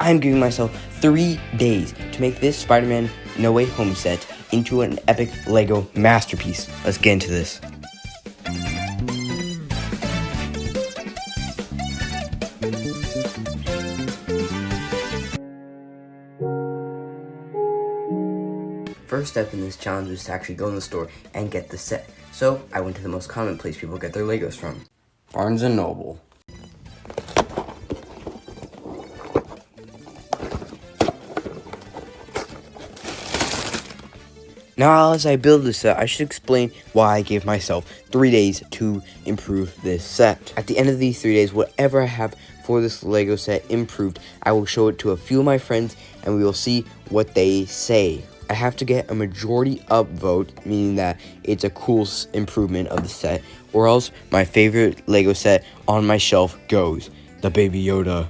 I'm giving myself 3 days to make this Spider-Man No Way Home set into an epic Lego masterpiece. Let's get into this. First step in this challenge was to actually go in the store and get the set. So I went to the most common place people get their Legos from, Barnes & Noble. Now, as I build this set, I should explain why I gave myself 3 days to improve this set. At the end of these 3 days, whatever I have for this Lego set improved, I will show it to a few of my friends, and we will see what they say. I have to get a majority upvote, meaning that it's a cool improvement of the set, or else my favorite Lego set on my shelf goes, the Baby Yoda.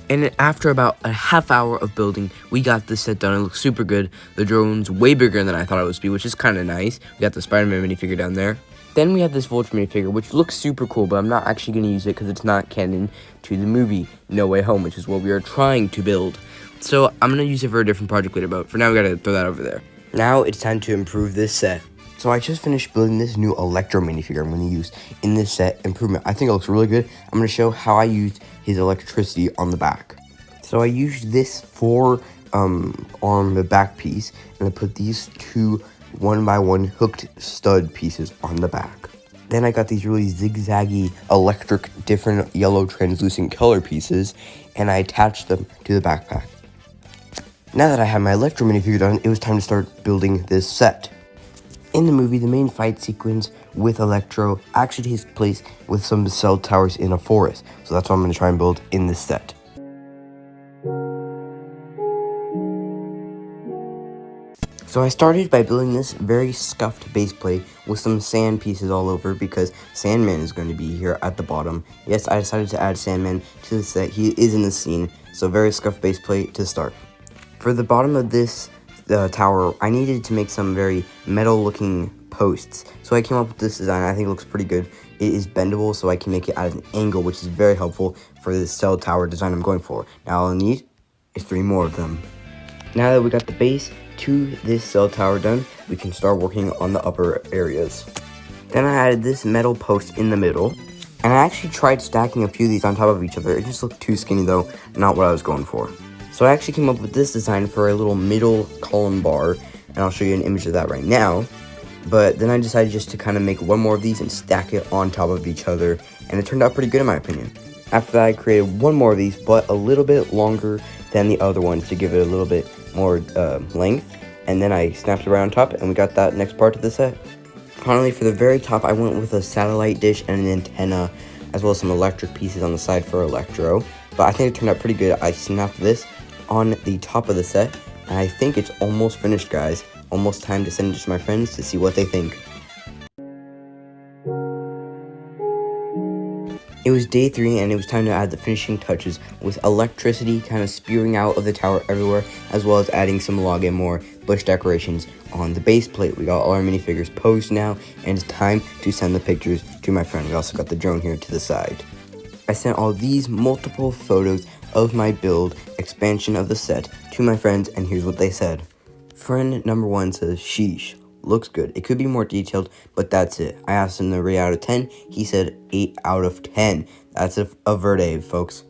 And after about a half hour of building, we got this set done. It looks super good. The drone's way bigger than I thought it would be, which is kind of nice. We got the Spider-Man minifigure down there. Then we have this Vulture minifigure, which looks super cool, but I'm not actually going to use it because it's not canon to the movie No Way Home, which is what we are trying to build. So I'm going to use it for a different project later, but for now we got to throw that over there. Now it's time to improve this set. So I just finished building this new Electro minifigure I'm going to use in this set improvement. I think it looks really good. I'm going to show how I used his electricity on the back. So I used this 4 on the back piece, and I put these 2 1x1 hooked stud pieces on the back. Then I got these really zigzaggy electric different yellow translucent color pieces, and I attached them to the backpack. Now that I had my Electro minifigure done, it was time to start building this set. In the movie, the main fight sequence with Electro actually takes place with some cell towers in a forest, so that's what I'm going to try and build in this set. So I started by building this very scuffed base plate with some sand pieces all over because Sandman is going to be here at the bottom. Yes, I decided to add Sandman to the set. He is in the scene, so very scuffed base plate to start. For the bottom of this tower, I needed to make some very metal looking posts. So I came up with this design. I think it looks pretty good. It is bendable, so I can make it at an angle, which is very helpful for this cell tower design I'm going for. Now all I need is 3 more of them. Now that we got the base to this cell tower done, we can start working on the upper areas. Then I added this metal post in the middle, and I actually tried stacking a few of these on top of each other. It just looked too skinny though, not what I was going for. So I actually came up with this design for a little middle column bar, and I'll show you an image of that right now. But then I decided just to kind of make 1 more of these and stack it on top of each other, and it turned out pretty good in my opinion. After that, I created 1 more of these, but a little bit longer than the other ones to give it a little bit more length, and then I snapped it around top, and we got that next part of the set. Finally, for the very top, I went with a satellite dish and an antenna, as well as some electric pieces on the side for Electro, but I think it turned out pretty good. I snapped this on the top of the set, and I think it's almost finished, guys. Almost time to send it to my friends to see what they think. It was day 3, and it was time to add the finishing touches with electricity kind of spewing out of the tower everywhere, as well as adding some log and more bush decorations on the base plate. We got all our minifigures posed now, and it's time to send the pictures to my friend. We also got the drone here to the side. I sent all these multiple photos of my build expansion of the set to my friends, and here's what they said. Friend number 1 says, "Sheesh. Looks good. It could be more detailed, but that's it." I asked him the rate out of 10. He said 8 out of 10. That's a verde, folks.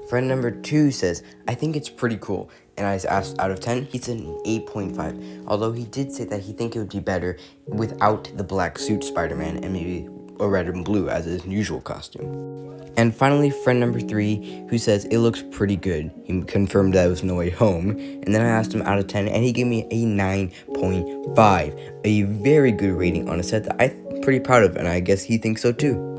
Friend number 2 says, "I think it's pretty cool." And I asked out of 10. He said an 8.5. Although he did say that he think it would be better without the black suit Spider-Man and maybe a red and blue as his usual costume. And finally, friend number 3, who says it looks pretty good. He confirmed that it was No Way Home. And then I asked him out of 10, and he gave me a 9.5. A very good rating on a set that I'm pretty proud of, and I guess he thinks so too.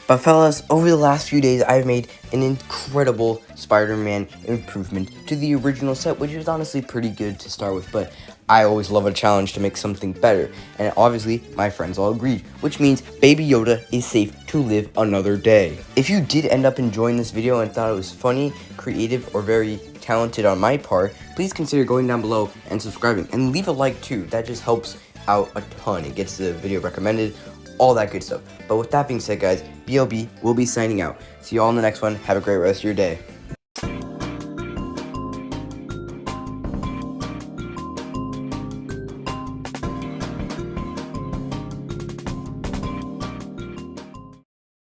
But fellas, over the last few days, I've made an incredible Spider-Man improvement to the original set, which is honestly pretty good to start with, but I always love a challenge to make something better, and obviously, my friends all agreed, which means Baby Yoda is safe to live another day. If you did end up enjoying this video and thought it was funny, creative, or very talented on my part, please consider going down below and subscribing, and leave a like too. That just helps out a ton. It gets the video recommended, all that good stuff. But with that being said, guys, BLB will be signing out. See you all in the next one. Have a great rest of your day.